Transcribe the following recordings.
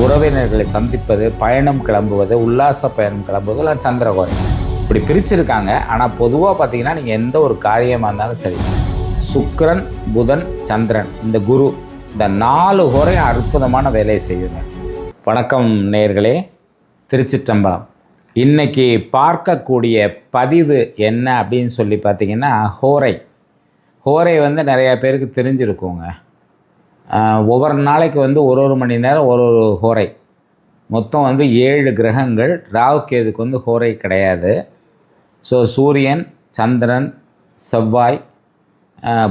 உறவினர்களை சந்திப்பது, பயணம் கிளம்புவது, உல்லாச பயணம் கிளம்புவது எல்லாம் சந்திரகோரை இப்படி பிரிச்சிருக்காங்க. ஆனால் பொதுவாக பார்த்தீங்கன்னா நீங்கள் எந்த ஒரு காரியமாக இருந்தாலும் சரி, சுக்கிரன், புதன், சந்திரன், இந்த குரு, இந்த 4 கோரை அற்புதமான வேலையை செய்யுங்க. வணக்கம் நேயர்களே, திருச்சிற்றம்பலம். இன்றைக்கி பார்க்கக்கூடிய பதிவு என்ன அப்படின்னு சொல்லி பார்த்தீங்கன்னா, ஹோரை. ஹோரை நிறையா பேருக்கு தெரிஞ்சிருக்குங்க. ஒவ்வொரு நாளைக்கு ஒரு மணி நேரம் ஒரு ஹோரை. மொத்தம் 7 கிரகங்கள். ராகு கேதுக்கு ஹோரை கிடையாது. ஸோ சூரியன், சந்திரன், செவ்வாய்,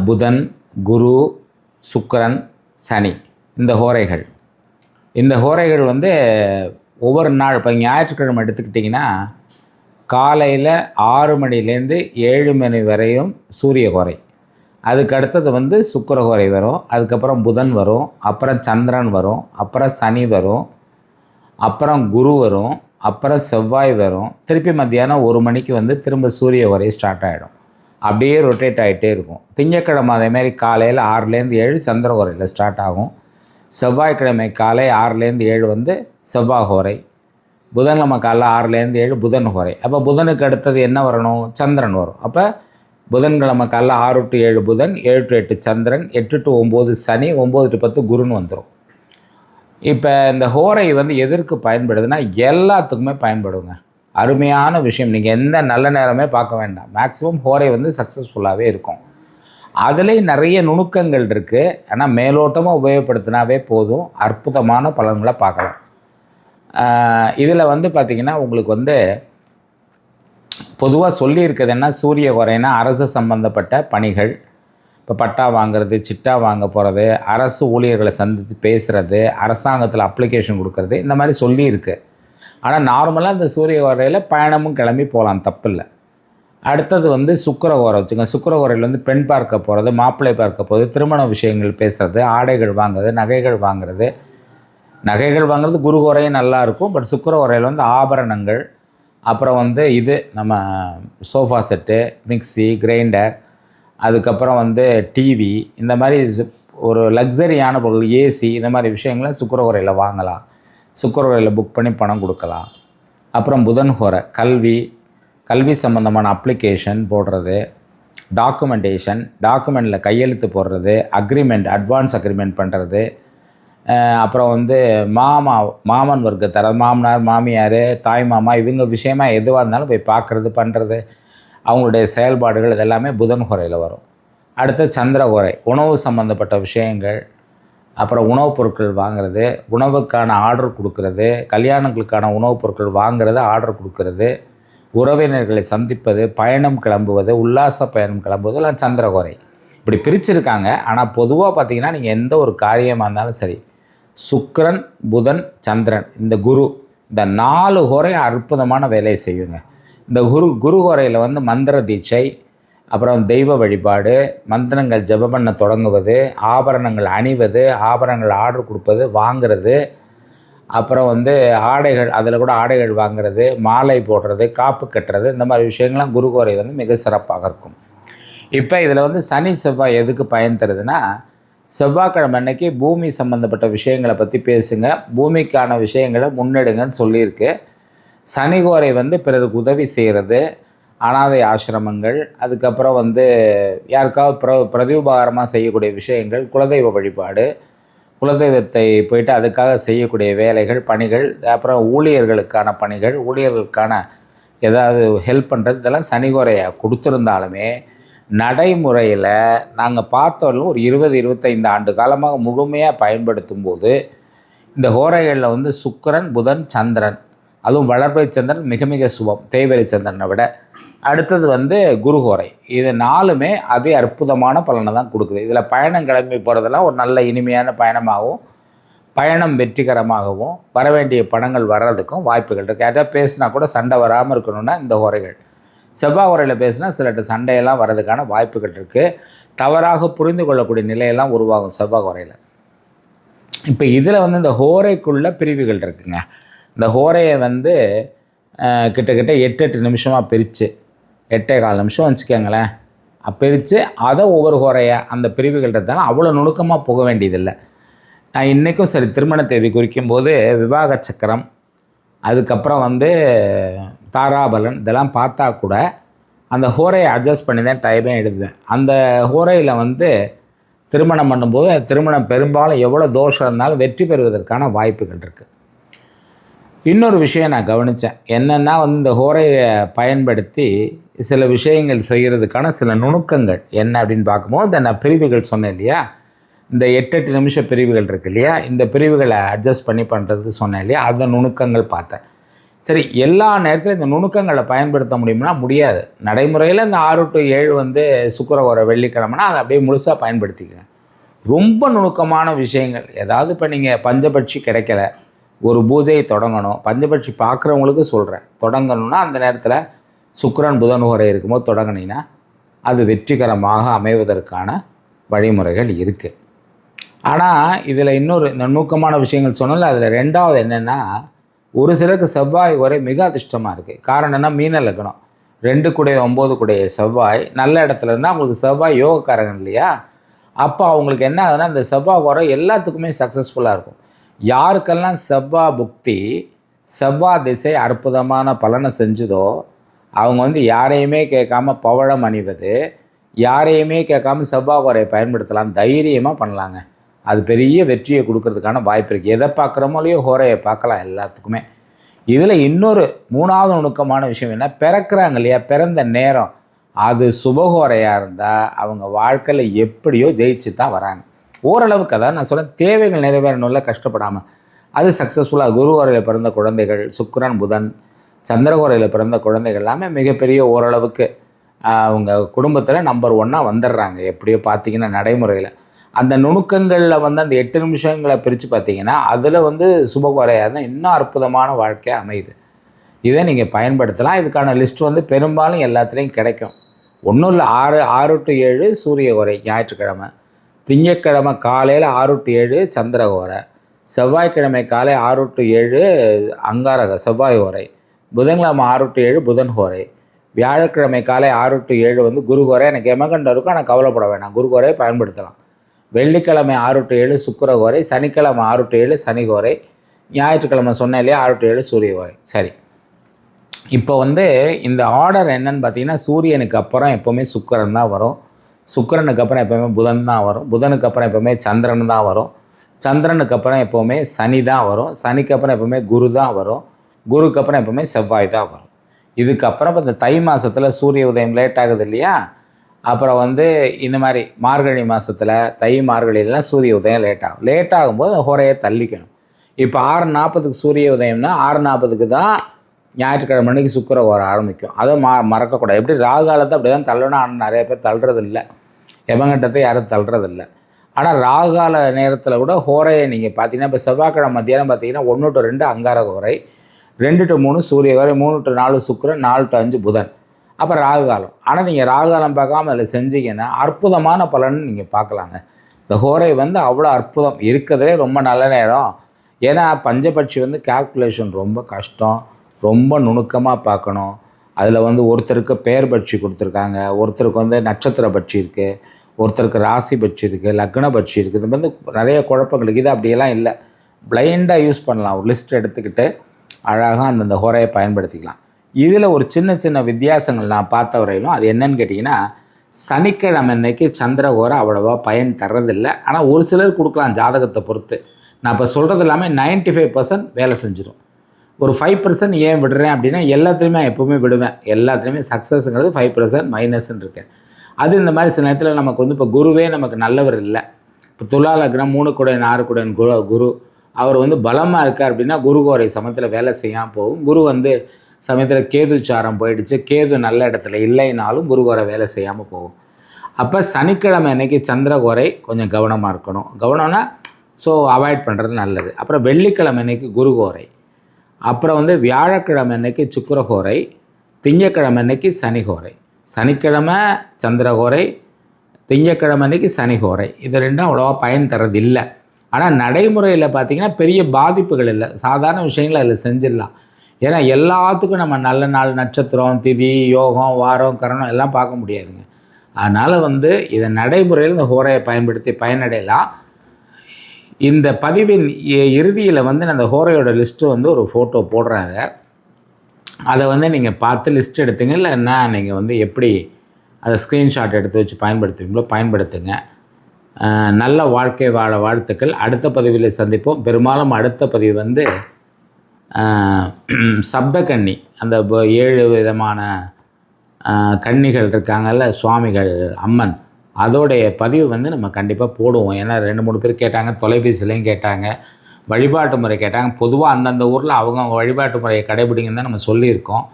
புதன், குரு, சுக்கிரன், சனி, இந்த ஹோரைகள். இந்த ஹோரைகள் ஒவ்வொரு நாள், இப்போ ஞாயிற்றுக்கிழமை எடுத்துக்கிட்டிங்கன்னா காலையில் 6 மணிலேருந்து 7 மணி வரையும் சூரிய ஹோரை. அதுக்கு அடுத்தது சுக்கிரஹோரை வரும், அதுக்கப்புறம் புதன் வரும், அப்புறம் சந்திரன் வரும், அப்புறம் சனி வரும், அப்புறம் குரு வரும், அப்புறம் செவ்வாய் வரும். திருப்பி மத்தியானம் 1 மணிக்கு திரும்ப சூரிய ஹோரை ஸ்டார்ட் ஆகிடும். அப்படியே ரொட்டேட் ஆகிட்டே இருக்கும். திங்கட்கிழமை அதேமாதிரி காலையில் 6லேருந்து 7 சந்திரஹோரையில் ஸ்டார்ட் ஆகும். செவ்வாய்க்கிழமை காலை 6லேருந்து 7 செவ்வாய் ஹோரை. புதன்கிழமை காலையில் 6லேருந்து 7 புதன் ஹோரை. அப்போ புதனுக்கு அடுத்தது என்ன வரணும்? சந்திரன் வரும். அப்போ புதன்கிழமை காலைல 6 to 7 புதன், 7 to 8 Chandran, 8 to 9 Shani, 9 to 10 குருன்னு வந்துடும். இப்போ இந்த ஹோரை எதற்கு பயன்படுதுன்னா எல்லாத்துக்குமே பயன்படுங்க. அருமையான விஷயம். நீங்கள் எந்த நல்ல நேரமே பார்க்க வேண்டாம். மேக்ஸிமம் ஹோரை சக்ஸஸ்ஃபுல்லாகவே இருக்கும். அதுலேயும் நிறைய நுணுக்கங்கள் இருக்குது. ஆனால் மேலோட்டமாக உபயோகப்படுத்தினாவே போதும், அற்புதமான பலன்களை பார்க்கலாம். இதில் பார்த்திங்கன்னா உங்களுக்கு பொதுவாக சொல்லியிருக்கிறது என்ன, சூரிய ஹோரைனா அரசு சம்பந்தப்பட்ட பணிகள். இப்போ பட்டா வாங்கிறது, சிட்டா வாங்க போகிறது, அரசு ஊழியர்களை சந்தித்து பேசுகிறது, அரசாங்கத்தில் அப்ளிகேஷன் கொடுக்கறது, இந்த மாதிரி சொல்லியிருக்கு. ஆனால் நார்மலாக இந்த சூரிய ஹோரையில் பயணமும் கிளம்பி போகலாம், தப்பில்லை. அடுத்தது சுக்கிர ஹோரை வச்சுங்க. சுக்கிர ஹோரையில் பெண் பார்க்க போகிறது, மாப்பிள்ளை பார்க்க போகிறது, திருமண விஷயங்கள் பேசுகிறது, ஆடைகள் வாங்குறது, நகைகள் வாங்குறது. நகைகள் வாங்குறது குரு ஹோரையும் நல்லாயிருக்கும். பட் சுக்கிர ஹோரையில் ஆபரணங்கள், அப்புறம் இது நம்ம சோஃபா செட்டு, மிக்சி, கிரைண்டர், அதுக்கப்புறம் டிவி, இந்த மாதிரி ஒரு லக்ஸரியான பொருள், ஏசி, இந்த மாதிரி விஷயங்களை சுக்கிர ஹோரையில் வாங்கலாம். சுக்கிர ஹோரையில் புக் பண்ணி பணம் கொடுக்கலாம். அப்புறம் புதன் ஹோரை கல்வி சம்மந்தமான அப்ளிகேஷன் போடுறது, டாக்குமெண்டேஷன், டாக்குமெண்ட்டில் கையெழுத்து போடுறது, அக்ரிமெண்ட், அட்வான்ஸ் அக்ரிமெண்ட் பண்ணுறது, அப்புறம் மாமன் வர்க்கத்தார், மாமனார், மாமியார், தாய் மாமா, இவங்க விஷயமாக எதுவாக இருந்தாலும் போய் பார்க்குறது, பண்ணுறது, அவங்களுடைய செயல்பாடுகள் இதெல்லாமே புதன் ஹோரையில் வரும். அடுத்து சந்திர ஹோரை, உணவு சம்மந்தப்பட்ட விஷயங்கள், அப்புறம் உணவுப் பொருட்கள் வாங்கிறது, உணவுக்கான ஆர்டர் கொடுக்கறது, கல்யாணங்களுக்கான உணவுப் பொருட்கள் வாங்கிறது, ஆர்டர் கொடுக்கறது, உறவினர்களை சந்திப்பது, பயணம் கிளம்புவது, உல்லாச பயணம் கிளம்புவது எல்லாம் சந்திர ஹோரை இப்படி பிரிச்சிருக்காங்க. ஆனால் பொதுவாக பார்த்திங்கன்னா நீங்கள் எந்த ஒரு காரியமாக இருந்தாலும் சரி, சுக்கிரன், புதன், சந்திரன், இந்த குரு, இந்த 4 ஹோரை அற்புதமான வேலையை செய்யுங்க. இந்த குரு ஹோரையில் மந்திர தீட்சை, அப்புறம் தெய்வ வழிபாடு, மந்திரங்கள் ஜெபம் பண்ண தொடங்குவது, ஆபரணங்கள் அணிவது, ஆபரணங்கள் ஆர்டர் கொடுப்பது, வாங்கிறது, அப்புறம் ஆடைகள், அதில் கூட ஆடைகள் வாங்கிறது, மாலை போடுறது, காப்பு கட்டுறது, இந்த மாதிரி விஷயங்கள்லாம் குரு ஹோரை மிக சிறப்பாக இருக்கும். இப்போ இதில் சனி செவ்வாய் எதுக்கு பயன் தருதுன்னா, செவ்வாய்க்கிழமை அன்னைக்கு பூமி சம்மந்தப்பட்ட விஷயங்களை பற்றி பேசுங்க, பூமிக்கான விஷயங்களை முன்னெடுங்கன்னு சொல்லியிருக்கு. சனி ஹோரை பிறருக்கு உதவி செய்கிறது, அனாதை ஆசிரமங்கள், அதுக்கப்புறம் யாருக்காவது பிரதியுபகாரமாக செய்யக்கூடிய விஷயங்கள், குலதெய்வ வழிபாடு, குலதெய்வத்தை போயிட்டு அதுக்காக செய்யக்கூடிய வேலைகள், பணிகள், அப்புறம் ஊழியர்களுக்கான பணிகள், ஊழியர்களுக்கான ஏதாவது ஹெல்ப் பண்ணுறது, இதெல்லாம் சனி ஹோரையை கொடுத்துருந்தாலுமே நடைமுறையில் நாங்கள் பார்த்தவர்களும் ஒரு 20-25 ஆண்டு காலமாக முழுமையாக பயன்படுத்தும் போது இந்த ஹோரைகளில் சுக்கிரன், புதன், சந்திரன், அதுவும் வளர்பிறை சந்திரன் மிக மிக சுபம், தேய்பிறை சந்திரனை விட. அடுத்தது குரு ஹோரை. இது 4மே அதே அற்புதமான பலனை தான் கொடுக்குது. இதில் பயணம் கிளம்பி போகிறதெல்லாம் ஒரு நல்ல இனிமையான பயணமாகவும், பயணம் வெற்றிகரமாகவும், வரவேண்டிய பணங்கள் வர்றதுக்கும் வாய்ப்புகள் இருக்குது. யார்கிட்ட பேசினா கூட சண்டை வராமல் இருக்கணும்னா இந்த ஹோரைகள். செவ்வாய் ஹோரையில் பேசினா சிலட்ட சண்டையெல்லாம் வர்றதுக்கான வாய்ப்புகள் இருக்குது. தவறாக புரிந்து கொள்ளக்கூடிய நிலையெல்லாம் உருவாகும் செவ்வாய் ஹோரையில். இப்போ இதில் இந்த ஹோரைக்குள்ள பிரிவுகள் இருக்குங்க. இந்த ஹோரையை கிட்டத்தட்ட 8 நிமிஷமாக பிரித்து, 8.25 நிமிஷம் வச்சுக்கோங்களேன், பிரித்து அதை ஒவ்வொரு ஹோரையாக அந்த பிரிவுகள் இருந்தாலும் அவ்வளோ நுணுக்கமாக போக வேண்டியதில்லை. நான் இன்றைக்கும் சரி திருமண தேதி குறிக்கும் போது விவாக சக்கரம், அதுக்கப்புறம் தாராபலன் இதெல்லாம் பார்த்தா கூட அந்த ஹோரையை அட்ஜஸ்ட் பண்ணி தான் டைமே எழுதுவேன். அந்த ஹோரையில் திருமணம் பண்ணும்போது திருமணம் பெரும்பாலும் எவ்வளோ தோஷம் இருந்தாலும் வெற்றி பெறுவதற்கான வாய்ப்புகள் இருக்குது. இன்னொரு விஷயம் நான் கவனித்தேன். என்னென்னா இந்த ஹோரையை பயன்படுத்தி சில விஷயங்கள் செய்கிறதுக்கான சில நுணுக்கங்கள் என்ன அப்படின்னு பார்க்கும்போது, இந்த நான் பிரிவுகள் சொன்னேன் இல்லையா, இந்த 8 நிமிஷ பிரிவுகள் இருக்குது இல்லையா, இந்த பிரிவுகளை அட்ஜஸ்ட் பண்ணி பண்ணுறது சொன்னேன் இல்லையா, அந்த நுணுக்கங்கள் பார்த்தேன். சரி, எல்லா நேரத்திலும் இந்த நுணுக்கங்களை பயன்படுத்த முடியும்னா முடியாது. நடைமுறையில் இந்த 6 to 7 சுக்கிர ஹோரை வெள்ளிக்கிழமைனா அதை அப்படியே முழுசாக பயன்படுத்திக்கங்க. ரொம்ப நுணுக்கமான விஷயங்கள், ஏதாவது இப்போ நீங்கள் பஞ்சபட்சி கிடைக்கல, ஒரு பூஜையை தொடங்கணும், பஞ்சபட்சி பார்க்குறவங்களுக்கு சொல்கிறேன், தொடங்கணும்னா அந்த நேரத்தில் சுக்கிரன் புதன் ஹோரை இருக்கும்போது தொடங்கினீங்கன்னா அது வெற்றிகரமாக அமைவதற்கான வழிமுறைகள் இருக்குது. ஆனால் இதில் இன்னொரு இந்த நுணுக்கமான விஷயங்கள் சொன்னால அதில் 2வது என்னென்னா, ஒரு சிலருக்கு செவ்வாய் ஹோரை மிக அதிர்ஷ்டமாக இருக்குது. காரணம் என்ன, மீன லக்னம், 2 கூடைய 9 கூடைய செவ்வாய் நல்ல இடத்துல இருந்தால் அவங்களுக்கு செவ்வாய் யோகக்காரகன் இல்லையா, அப்போ அவங்களுக்கு என்ன ஆகுதுன்னா இந்த செவ்வாய் ஹோரை எல்லாத்துக்குமே சக்ஸஸ்ஃபுல்லாக இருக்கும். யாருக்கெல்லாம் செவ்வாய் புக்தி, செவ்வாய் திசை அற்புதமான பலனை செஞ்சுதோ அவங்க யாரையுமே கேட்காம பவழம் அணிவது, யாரையுமே கேட்காம செவ்வாய் ஹோரையை பயன்படுத்தலாம், தைரியமாக பண்ணலாங்க. அது பெரிய வெற்றியை கொடுக்கறதுக்கான வாய்ப்பு இருக்குது. எதை பார்க்குறோமோ இல்லையோ ஹோரையை பார்க்கலாம் எல்லாத்துக்குமே. இதில் இன்னொரு 3வது நுணுக்கமான விஷயம் என்ன, பிறக்கிறாங்க இல்லையா, பிறந்த நேரம் அது சுபஹோரையாக இருந்தால் அவங்க வாழ்க்கையில் எப்படியோ ஜெயிச்சு தான் வராங்க. ஓரளவுக்கு அதான் நான் சொல்கிறேன், தேவைகள் நிறைவேறணும்ல கஷ்டப்படாமல், அது சக்ஸஸ்ஃபுல்லாக. குரு ஹோரையில் பிறந்த குழந்தைகள், சுக்கிரன் புதன் சந்திரஹோரையில் பிறந்த குழந்தைகள் எல்லாமே மிகப்பெரிய ஓரளவுக்கு அவங்க குடும்பத்தில் நம்பர் 1 வந்துடுறாங்க. எப்படியோ பார்த்தீங்கன்னா நடைமுறையில் அந்த நுணுக்கங்களில் அந்த 8 நிமிஷங்களை பிரித்து பார்த்தீங்கன்னா அதில் சுபஹோரையாக இருந்தால் இன்னும் அற்புதமான வாழ்க்கையாக அமையுது. இதை நீங்கள் பயன்படுத்தலாம். இதுக்கான லிஸ்ட் பெரும்பாலும் எல்லாத்துலேயும் கிடைக்கும். ஒன்றும் இல்லை, 6 to 7 சூரிய ஹோரை ஞாயிற்றுக்கிழமை, திங்கட்கிழமை காலையில் 6 to 7 சந்திர ஹோரை, செவ்வாய்க்கிழமை காலை 6 to 7 அங்காரக செவ்வாய் ஹோரை, புதன்கிழமை 6 to 7 புதன் ஹோரை, வியாழக்கிழமை காலை 6 to 7 குரு ஹோரை. எனக்கு எமகண்டம் இருக்கும், ஆனால் கவலைப்பட வேணாம், குரு ஹோரையை பயன்படுத்தலாம். வெள்ளிக்கிழமை 6 to 7 சுக்கிர ஹோரை, சனிக்கிழமை 6 to 7 சனி ஹோரை, ஞாயிற்றுக்கிழமை சொன்னேன் இல்லையா 6 to 7 சூரிய ஹோரை. சரி, இப்போ இந்த ஆர்டர் என்னன்னு பார்த்தீங்கன்னா, சூரியனுக்கு அப்புறம் எப்போவுமே சுக்கிரன் தான் வரும், சுக்கிரனுக்கு அப்புறம் எப்போவுமே புதன் தான் வரும், புதனுக்கு அப்புறம் எப்போவுமே சந்திரன் தான் வரும், சந்திரனுக்கு அப்புறம் எப்போவுமே சனி தான் வரும், சனிக்கு அப்புறம் எப்போவுமே குரு தான் வரும், குருக்கு அப்புறம் எப்போவுமே செவ்வாய் தான் வரும். இதுக்கப்புறம் இந்த தை மாதத்தில் சூரிய உதயம் லேட் ஆகுது இல்லையா, அப்புறம் இந்த மாதிரி மார்கழி மாதத்தில் தை மார்கழியிலாம் சூரிய உதயம் லேட் ஆகும்போது ஹோரையை தள்ளிக்கணும். இப்போ 6:40 சூரிய உதயம்னா 6:40 தான் ஞாயிற்றுக்கிழமை அன்றைக்கி சுக்கிர ஹோரை ஆரம்பிக்கும். அதை மறக்கக்கூடாது. எப்படி ராகு காலத்தை அப்படி தான் தள்ளணும், ஆனால் நிறைய பேர் தள்ளுறதில்லை, யமகண்டத்தை யாரும் தள்ளுறதில்லை. ஆனால் ராகு கால நேரத்தில் கூட ஹோரையை நீங்கள் பார்த்தீங்கன்னா, இப்போ செவ்வாய்க்கிழமை மத்தியானம் பார்த்தீங்கன்னா 1 to 2 அங்காரக ஹோரை, 2 to 3 சூரிய ஹோரை, 3 to 4 சுக்கிரன், 4 to 5 புதன், அப்போ ராகு காலம். ஆனால் நீங்கள் ராகு காலம் பார்க்காம அதில் செஞ்சீங்கன்னா அற்புதமான பலன் நீங்கள் பார்க்கலாங்க. இந்த ஹோரை அவ்வளோ அற்புதம், இருக்கிறதுலே ரொம்ப நல்ல நேரம். ஏன்னா பஞ்சபட்சி கால்குலேஷன் ரொம்ப கஷ்டம், ரொம்ப நுணுக்கமாக பார்க்கணும். அதில் ஒருத்தருக்கு பெயர் பட்சி கொடுத்துருக்காங்க, ஒருத்தருக்கு நட்சத்திர பட்சி இருக்குது, ஒருத்தருக்கு ராசி பட்சி இருக்குது, லக்ன பட்சி இருக்குது. இது நிறைய குழப்பங்களுக்கு. இது அப்படியெல்லாம் இல்லை, பிளைண்டாக யூஸ் பண்ணலாம். ஒரு லிஸ்ட் எடுத்துக்கிட்டு அழகாக அந்தந்த ஹோரையை பயன்படுத்திக்கலாம். இதில் ஒரு சின்ன சின்ன வித்தியாசங்கள் நான் பார்த்த வரையிலும், அது என்னன்னு கேட்டிங்கன்னா, சனிக்கிழமை அன்னைக்கு சந்திர ஹோரை அவ்வளோவா பயன் தர்றதில்லை. ஆனால் ஒரு சிலர் கொடுக்கலாம் ஜாதகத்தை பொறுத்து. நான் இப்போ சொல்கிறது எல்லாமே 95% வேலை செஞ்சிடும். ஒரு 5% ஏன் விடுறேன் அப்படின்னா, எல்லாத்துலேயுமே எப்போவுமே விடுவேன், எல்லாத்துலேயுமே சக்ஸஸ்ங்கிறது 5% மைனஸ்ன்னு இருக்கேன். அது இந்த மாதிரி சில நேரத்தில் நமக்கு இப்போ குருவே நமக்கு நல்லவர் இல்லை. இப்போ துலா லக்னம் 3 கூடையன் 6 கூடையன் குரு அவர் பலமாக இருக்கார் அப்படின்னா குரு ஹோரை சமயத்தில் வேலை செய்யாமல் போகும். குரு சமயத்தில் கேது சாரம் போயிடுச்சு, கேது நல்ல இடத்துல இல்லைனாலும் குரு ஹோரை வேலை செய்யாமல் போகும். அப்போ சனிக்கிழமை அன்றைக்கி சந்திர ஹோரை கொஞ்சம் கவனமாக இருக்கணும். கவனம்னா அவாய்ட் பண்ணுறது நல்லது. அப்புறம் வெள்ளிக்கிழமை அன்றைக்கி குரு ஹோரை, அப்புறம் வியாழக்கிழமை அன்றைக்கி சுக்கிர ஹோரை, திங்கக்கிழமை அன்றைக்கி சனி ஹோரை, சனிக்கிழமை சந்திர ஹோரை, திங்கக்கிழமை அன்றைக்கி சனி ஹோரை. இது ரெண்டும் அவ்வளோவா பயன் தர்றது இல்லை. ஆனால் நடைமுறையில் பார்த்திங்கன்னா பெரிய பாதிப்புகள் இல்லை, சாதாரண விஷயங்களை அதில் செஞ்சிடலாம். ஏன்னா எல்லாத்துக்கும் நம்ம நல்ல நாள் நட்சத்திரம் திதி யோகம் வாரம் கரணம் எல்லாம் பார்க்க முடியாதுங்க. அதனால் இதை நடைமுறையில் இந்த ஹோரையை பயன்படுத்தி பயனடையலாம். இந்த பதிவின் இறுதியில் வந்து அந்த ஹோரையோட லிஸ்ட்டு வந்து ஒரு ஃபோட்டோ போடுறாங்க. அதை வந்து நீங்கள் பார்த்து லிஸ்ட் எடுத்துங்க. இல்லைன்னா நீங்கள் வந்து எப்படி அதை ஸ்க்ரீன்ஷாட் எடுத்து வச்சு பயன்படுத்துவீங்களோ பயன்படுத்துங்க. நல்ல வாழ்க்கை வாழ வாழ்த்துக்கள். அடுத்த பதிவில் சந்திப்போம். பெரும்பாலும் அடுத்த பதிவு வந்து சப்தகன்னி, அந்த 7 விதமான கன்னிகள் இருக்காங்கல்ல, சுவாமிகள், அம்மன், அதோடைய பதிவு வந்து நம்ம கண்டிப்பாக போடுவோம். ஏன்னா 2-3 பேர் கேட்டாங்க, தொலைபேசிலையும் கேட்டாங்க, வழிபாட்டு முறை கேட்டாங்க. பொதுவாக அந்தந்த ஊரில் அவங்க வழிபாட்டு முறையை கடைபிடிங்கன்னு தான் நம்ம சொல்லியிருக்கோம்.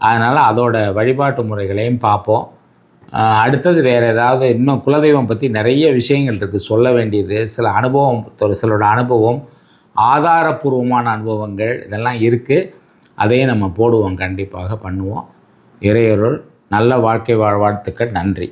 அதனால் அதோட வழிபாட்டு முறைகளையும் பார்ப்போம். அடுத்தது வேறு ஏதாவது இன்னும் குலதெய்வம் பற்றி நிறைய விஷயங்கள் இருக்குது சொல்ல வேண்டியது. சில அனுபவம், ஒரு சிலரோட அனுபவம், ஆதாரபூர்வமான அனுபவங்கள் இதெல்லாம் இருக்குது. அதையும் நம்ம போடுவோம், கண்டிப்பாக பண்ணுவோம். இறையருள். நல்ல வாழ்க்கை வாழ்த்துக்கள். நன்றி.